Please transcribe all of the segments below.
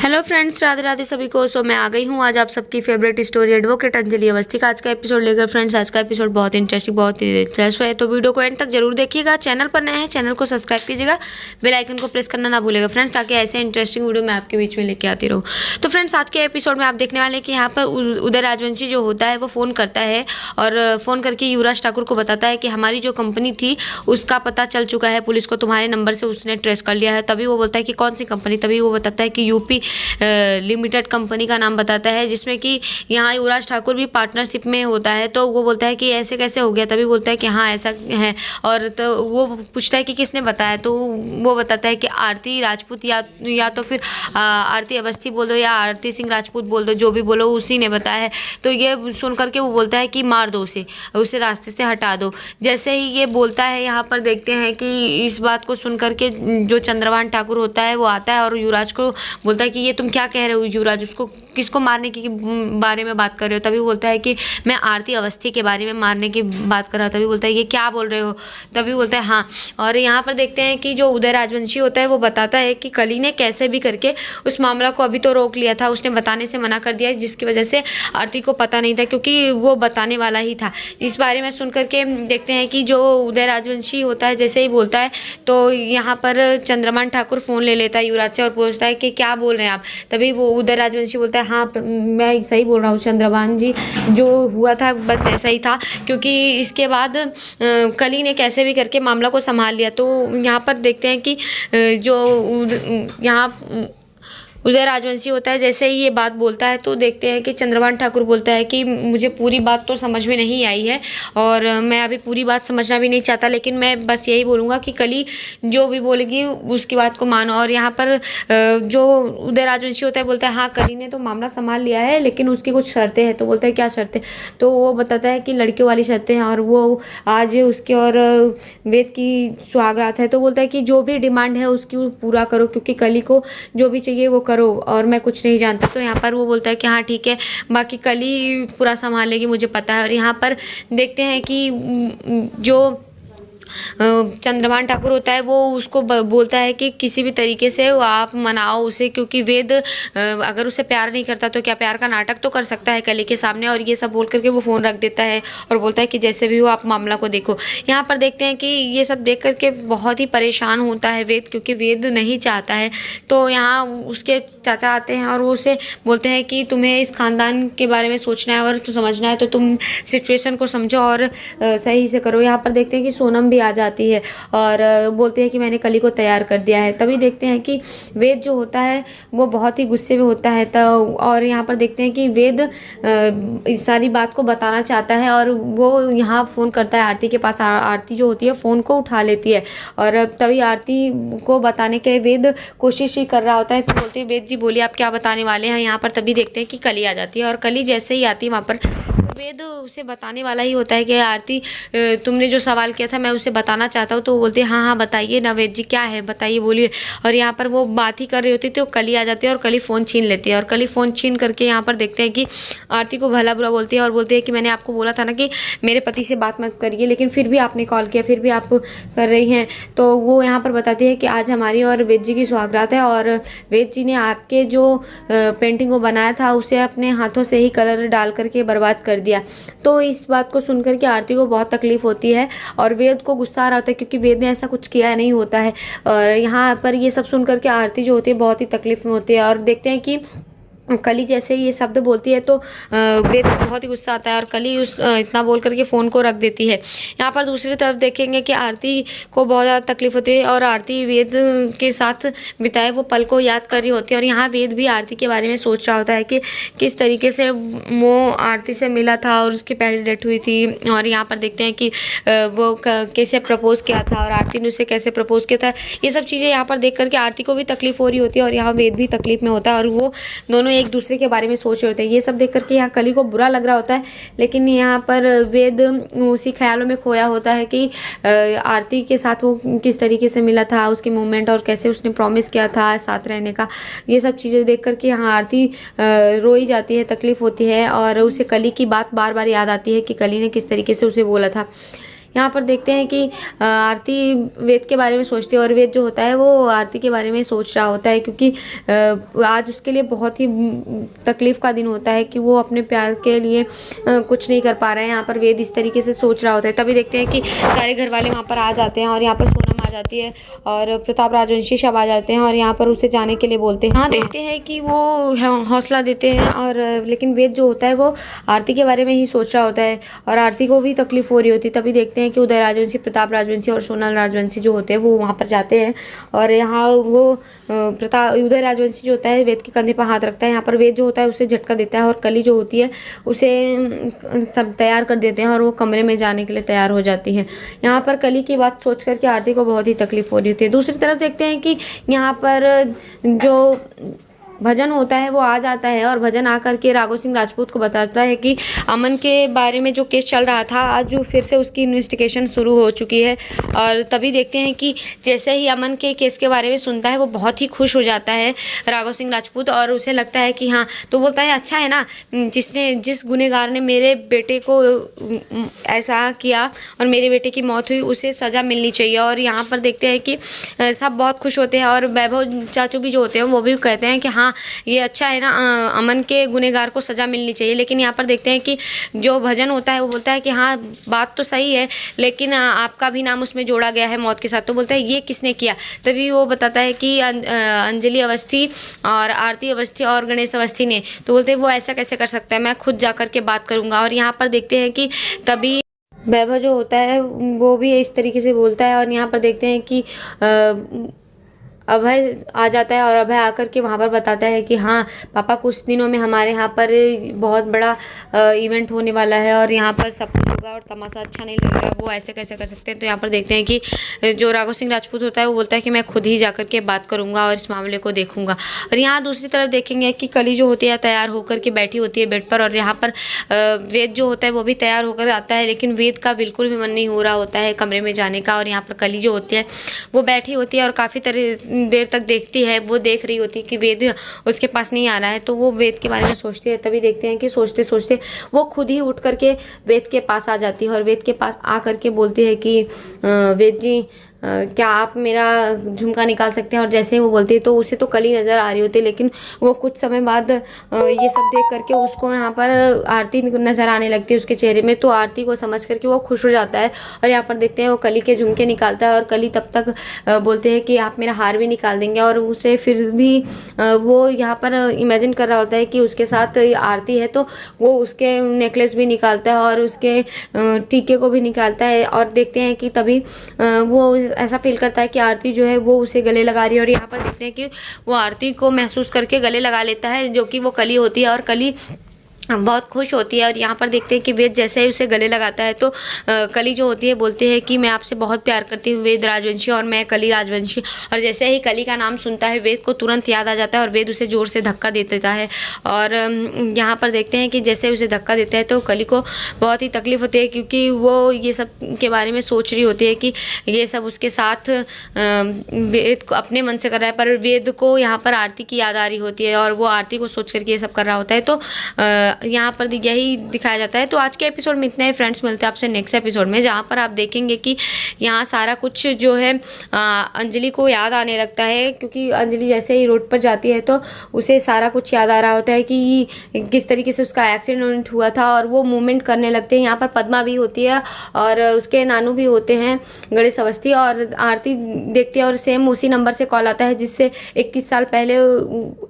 Hello friends, Radhe Radhe सभी को। मैं आ गई हूँ आज आप सबकी favourite story advocate Anjali Awasthi का आज का एपिसोड लेकर। फ्रेंड्स, आज का एपिसोड बहुत इंटरेस्टिंग, बहुत ही दिलचस्प है, तो वीडियो को एंड तक जरूर देखिएगा। चैनल पर नए हैं, चैनल को सब्सक्राइब कीजिएगा, बेल आइकन को प्रेस करना ना भूलेगा फ्रेंड्स, ताकि ऐसे इंटरेस्टिंग वीडियो मैं आपके बीच में लेके आती रहूँ। तो फ्रेंड्स, आज के एपिसोड में आप देखने वाले हैं कि यहाँ पर उदय राजवंशी जो होता है वो फ़ोन करता है और फ़ोन करके युवराज ठाकुर को बताता है कि हमारी जो कंपनी थी उसका पता चल चुका है पुलिस को, तुम्हारे नंबर से उसने ट्रेस कर लिया है। तभी वो बोलता है कि कौन सी कंपनी, तभी वो बताता है कि यूपी लिमिटेड कंपनी का नाम बताता है, जिसमें कि यहाँ युवराज ठाकुर भी पार्टनरशिप में होता है। तो वो बोलता है कि ऐसे कैसे हो गया, तभी बोलता है कि हाँ ऐसा है। और तो वो पूछता है कि किसने बताया, तो वो बताता है कि आरती राजपूत या तो फिर आरती अवस्थी बोल दो या आरती सिंह राजपूत बोल दो, जो भी बोलो उसी ने बताया है। तो ये सुन करके वो बोलता है कि मार दो उसे रास्ते से हटा दो। जैसे ही ये बोलता है, यहाँ पर देखते हैं कि इस बात को सुन करके जो चंद्रभान ठाकुर होता है वो आता है और युवराज को बोलता है कि ये तुम क्या कह रहे हो युवराज, उसको किसको मारने की बारे में बात कर रहे हो। तभी बोलता है कि मैं आरती अवस्थी के बारे में मारने की बात कर रहा हूँ। तभी बोलता है ये क्या बोल रहे हो, तभी बोलता है हाँ। और यहाँ पर देखते हैं कि जो उदय राजवंशी होता है वो बताता है कि कली ने कैसे भी करके उस मामला को अभी तो रोक लिया था, उसने बताने से मना कर दिया, जिसकी वजह से आरती को पता नहीं था, क्योंकि वो बताने वाला ही था। इस बारे में सुन करके देखते हैं कि जो उदय राजवंशी होता है जैसे ही बोलता है तो यहाँ पर चंद्रभान ठाकुर फ़ोन ले लेता है युवराज से और पूछता है कि क्या बोल रहे हैं आप। तभी वो उदय राजवंशी बोलता है हाँ मैं सही बोल रहा हूँ चंद्रभान जी, जो हुआ था बस ऐसा ही था, क्योंकि इसके बाद कली ने कैसे भी करके मामला को संभाल लिया। तो यहाँ पर देखते हैं कि जो यहाँ उदय राजवंशी होता है जैसे ही ये बात बोलता है तो देखते हैं कि चंद्रभान ठाकुर बोलता है कि मुझे पूरी बात तो समझ में नहीं आई है और मैं अभी पूरी बात समझना भी नहीं चाहता, लेकिन मैं बस यही बोलूँगा कि कली जो भी बोलेगी उसकी बात को मानो। और यहाँ पर जो उदय राजवंशी होता है बोलता है हाँ कली ने तो मामला संभाल लिया है, लेकिन उसकी कुछ शर्तें हैं। तो बोलता है क्या शर्तें, तो वो बताता है कि लड़कियों वाली शर्तें हैं और वो आज उसके और वेद की सुहागरात है। तो बोलता है कि जो भी डिमांड है उसकी पूरा करो, क्योंकि कली को जो भी चाहिए वो करो और मैं कुछ नहीं जानता। तो यहाँ पर वो बोलता है कि हाँ ठीक है, बाकी कली पूरा संभालेगी, मुझे पता है। और यहाँ पर देखते हैं कि जो चंद्रभान ठाकुर होता है वो उसको बोलता है कि किसी भी तरीके से आप मनाओ उसे, क्योंकि वेद अगर उसे प्यार नहीं करता तो क्या प्यार का नाटक तो कर सकता है कली के सामने। और ये सब बोल करके वो फ़ोन रख देता है और बोलता है कि जैसे भी हो आप मामला को देखो। यहाँ पर देखते हैं कि ये सब देख करके बहुत ही परेशान होता है वेद, क्योंकि वेद नहीं चाहता है। तो यहाँ उसके चाचा आते हैं और वो उसे बोलते हैं कि तुम्हें इस खानदान के बारे में सोचना है और तो समझना है, तो तुम सिचुएशन को समझो और सही से करो। यहाँ पर देखते हैं कि सोनम भी आ जाती है और बोलते हैं कि मैंने कली को तैयार कर दिया है। तभी देखते हैं कि वेद जो होता है वो बहुत ही गुस्से में होता है। तो और यहाँ पर देखते हैं कि वेद इस सारी बात को बताना चाहता है और वो यहाँ फ़ोन करता है आरती के पास। आरती जो होती है फ़ोन को उठा लेती है और तभी आरती को बताने के लिए वेद कोशिश ही कर रहा होता है। तो बोलते हैं वेद जी बोलिए आप क्या बताने वाले हैं। यहाँ पर तभी देखते हैं कि कली आ जाती है और कली जैसे ही आती है वहाँ पर वेद उसे बताने वाला ही होता है कि आरती तुमने जो सवाल किया था मैं उसे बताना चाहता हूँ। तो वो बोलते हैं हाँ हाँ बताइए ना वेद जी, क्या है बताइए बोलिए। और यहाँ पर वो बात ही कर रही होती थी तो कली आ जाती है और कली फ़ोन छीन लेती है। और कली फ़ोन छीन करके यहाँ पर देखते हैं कि आरती को भला बुरा बोलती है और बोलती है कि मैंने आपको बोला था ना कि मेरे पति से बात मत करिए, लेकिन फिर भी आपने कॉल किया, फिर भी आप कर रही हैं। तो वो यहाँ पर बताती है कि आज हमारी और वेद जी की सुहागरात है और वेद जी ने आपके जो पेंटिंग को बनाया था उसे अपने हाथों से ही कलर डाल करके बर्बाद कर दिया। तो इस बात को सुनकर के आरती को बहुत तकलीफ होती है और वेद को गुस्सा आ रहा होता है, क्योंकि वेद ने ऐसा कुछ किया नहीं होता है। और यहाँ पर ये सब सुनकर के आरती जो होती है बहुत ही तकलीफ में होती है। और देखते हैं कि कली जैसे ये शब्द बोलती है तो वेद को बहुत ही गुस्सा आता है और कली इतना बोल करके फ़ोन को रख देती है। यहाँ पर दूसरी तरफ देखेंगे कि आरती को बहुत ज़्यादा तकलीफ होती है और आरती वेद के साथ बिताए वो पल को याद कर रही होती है। और यहाँ वेद भी आरती के बारे में सोच रहा होता है कि किस तरीके से वो आरती से मिला था और उसकी पहली डेट हुई थी। और यहाँ पर देखते हैं कि वो कैसे प्रपोज़ किया था और आरती ने उसे कैसे प्रपोज़ किया था। ये सब चीज़ें यहाँ पर देख करके आरती को भी तकलीफ हो रही होती है और यहाँ वेद भी तकलीफ में होता है और वो दोनों एक दूसरे के बारे में सोच रहे होते हैं। ये सब देख करके यहाँ कली को बुरा लग रहा होता है, लेकिन यहाँ पर वेद उसी ख्यालों में खोया होता है कि आरती के साथ वो किस तरीके से मिला था, उसके मूवमेंट और कैसे उसने प्रॉमिस किया था साथ रहने का। ये सब चीज़ें देख करके यहाँ आरती रोई जाती है, तकलीफ होती है और उसे कली की बात बार बार याद आती है कि कली ने किस तरीके से उसे बोला था। यहाँ पर देखते हैं कि आरती वेद के बारे में सोचती है और वेद जो होता है वो आरती के बारे में सोच रहा होता है, क्योंकि आज उसके लिए बहुत ही तकलीफ का दिन होता है कि वो अपने प्यार के लिए कुछ नहीं कर पा रहा है। यहाँ पर वेद इस तरीके से सोच रहा होता है। तभी देखते हैं कि सारे घर वाले वहाँ पर आ जाते हैं और यहाँ पर सोनम आ जाती है और प्रताप राजवंशी सब आ जाते हैं और यहाँ पर उसे जाने के लिए बोलते हैं। हाँ, देखते हैं कि वो हौसला देते हैं और लेकिन वेद जो होता है वो आरती के बारे में ही सोच रहा होता है और आरती को भी तकलीफ हो रही होती है। तभी देखते हैं कि उदय राजवंशी, प्रताप राजवंशी और सोनल राजवंशी जो होते हैं वो वहाँ पर जाते हैं और यहाँ वो उदय राजवंशी जो होता है वेद के कंधे पर हाथ रखता है। यहाँ पर वेद जो होता है उसे झटका देता है और कली जो होती है उसे सब तैयार कर देते हैं और वो कमरे में जाने के लिए तैयार हो जाती है। यहाँ पर कली की बात सोच करके आरती को बहुत ही तकलीफ हो रही होती है। दूसरी तरफ देखते हैं कि यहाँ पर जो भजन होता है वो आ जाता है और भजन आकर के राघव सिंह राजपूत को बताता है कि अमन के बारे में जो केस चल रहा था आज फिर से उसकी इन्वेस्टिगेशन शुरू हो चुकी है। और तभी देखते हैं कि जैसे ही अमन के केस के बारे में सुनता है वो बहुत ही खुश हो जाता है राघव सिंह राजपूत और उसे लगता है कि हाँ, तो बोलता है अच्छा है ना, जिस गुनहगार ने मेरे बेटे को ऐसा किया और मेरे बेटे की मौत हुई उसे सज़ा मिलनी चाहिए। और यहाँ पर देखते हैं कि सब बहुत खुश होते हैं और वैभव चाचू भी जो होते हैं वो भी कहते हैं कि हाँ ये अच्छा है ना, अमन के गुनहगार को सज़ा मिलनी चाहिए। लेकिन यहाँ पर देखते हैं कि जो भजन होता है वो बोलता है कि हाँ बात तो सही है लेकिन आपका भी नाम उसमें जोड़ा गया है मौत के साथ। तो बोलता है ये किसने किया? तभी वो बताता है कि अंजलि अवस्थी और आरती अवस्थी और गणेश अवस्थी ने। तो बोलते हैं वो ऐसा कैसे कर सकता है, मैं खुद जा कर के बात करूँगा। और यहाँ पर देखते हैं कि तभी वैभव जो होता है वो भी इस तरीके से बोलता है और यहाँ पर देखते हैं कि अभय आ जाता है और अभय आकर के वहाँ पर बताता है कि हाँ पापा कुछ दिनों में हमारे यहाँ पर बहुत बड़ा इवेंट होने वाला है और यहाँ पर सब कुछ होगा और तमाशा अच्छा नहीं लगेगा, वो ऐसे कैसे कर सकते हैं। तो यहाँ पर देखते हैं कि जो राघव सिंह राजपूत होता है वो बोलता है कि मैं खुद ही जाकर के बात करूँगा और इस मामले को देखूँगा। और यहाँ दूसरी तरफ देखेंगे कि कली जो होती है तैयार होकर के बैठी होती है बेड पर और यहाँ पर वेद जो होता है वो भी तैयार होकर आता है, लेकिन वेद का बिल्कुल भी मन नहीं हो रहा होता है कमरे में जाने का। और यहाँ पर कली जो होती है वो बैठी होती है और काफ़ी देर तक देखती है, वो देख रही होती है कि वेद उसके पास नहीं आ रहा है। तो वो वेद के बारे में सोचती है। तभी देखते हैं कि सोचते सोचते वो खुद ही उठ करके वेद के पास आ जाती है और वेद के पास आ करके बोलती है कि वेद जी क्या आप मेरा झुमका निकाल सकते हैं? और जैसे ही वो बोलती है तो उसे तो कली नज़र आ रही होती है, लेकिन वो कुछ समय बाद ये सब देख करके उसको यहाँ पर आरती नज़र आने लगती है उसके चेहरे में। तो आरती को समझ करके वो खुश हो जाता है और यहाँ पर देखते हैं वो कली के झुमके निकालता है और कली तब तक बोलते हैं कि आप मेरा हार भी निकाल देंगे। और उसे फिर भी वो यहाँ पर इमेजिन कर रहा होता है कि उसके साथ आरती है, तो वो उसके नेकलेस भी निकालता है और उसके टीके को भी निकालता है। और देखते हैं कि तभी वो ऐसा फील करता है कि आरती जो है वो उसे गले लगा रही है और यहाँ पर देखते हैं कि वो आरती को महसूस करके गले लगा लेता है, जो कि वो कली होती है और कली बहुत खुश होती है। और यहाँ पर देखते हैं कि वेद जैसे ही उसे गले लगाता है तो कली जो होती है बोलती है कि मैं आपसे बहुत प्यार करती हूँ वेद राजवंशी और मैं कली राजवंशी। और जैसे ही कली का नाम सुनता है वेद को तुरंत याद आ जाता है और वेद उसे ज़ोर से धक्का दे देता है। और यहाँ पर देखते हैं कि जैसे उसे धक्का देता है तो कली को बहुत ही तकलीफ होती है, क्योंकि वो ये सब के बारे में सोच रही होती है कि ये सब उसके साथ वेद को अपने मन से कर रहा है, पर वेद को यहाँ पर आरती की याद आ रही होती है और वो आरती को सोच करके ये सब कर रहा होता है। तो यहाँ पर यही दिखाया जाता है। तो आज के एपिसोड में इतना ही फ्रेंड्स, मिलते हैं आपसे नेक्स्ट एपिसोड में, जहाँ पर आप देखेंगे कि यहाँ सारा कुछ जो है अंजलि को याद आने लगता है, क्योंकि अंजलि जैसे ही रोड पर जाती है तो उसे सारा कुछ याद आ रहा होता है कि किस तरीके से उसका एक्सीडेंट हुआ था और वो मूवमेंट करने लगते हैं। यहाँ पर पद्मा भी होती है और उसके नानू भी होते हैं गणेश अवस्थी, और आरती देखती है और सेम उसी नंबर से कॉल आता है जिससे 21 साल पहले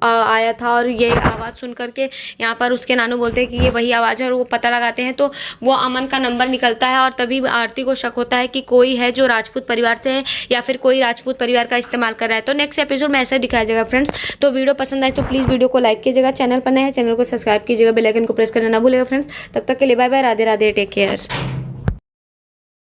आया था। और ये आवाज़ सुन करके यहाँ पर उसके नानू बोलते हैं कि ये वही आवाज़ है और वो पता लगाते हैं तो वो अमन का नंबर निकलता है। और तभी आरती को शक होता है कि कोई है जो राजपूत परिवार से है या फिर कोई राजपूत परिवार का इस्तेमाल कर रहा है। तो नेक्स्ट एपिसोड में ऐसा दिखाया जाएगा फ्रेंड्स। तो वीडियो पसंद आए तो प्लीज़ वीडियो को लाइक कीजिएगा, चैनल पर नए हैं चैनल को सब्सक्राइब कीजिएगा, बेल आइकन को प्रेस करना ना भूलिएगा फ्रेंड्स। तब तक के लिए bye bye, Radhe Radhe, take care.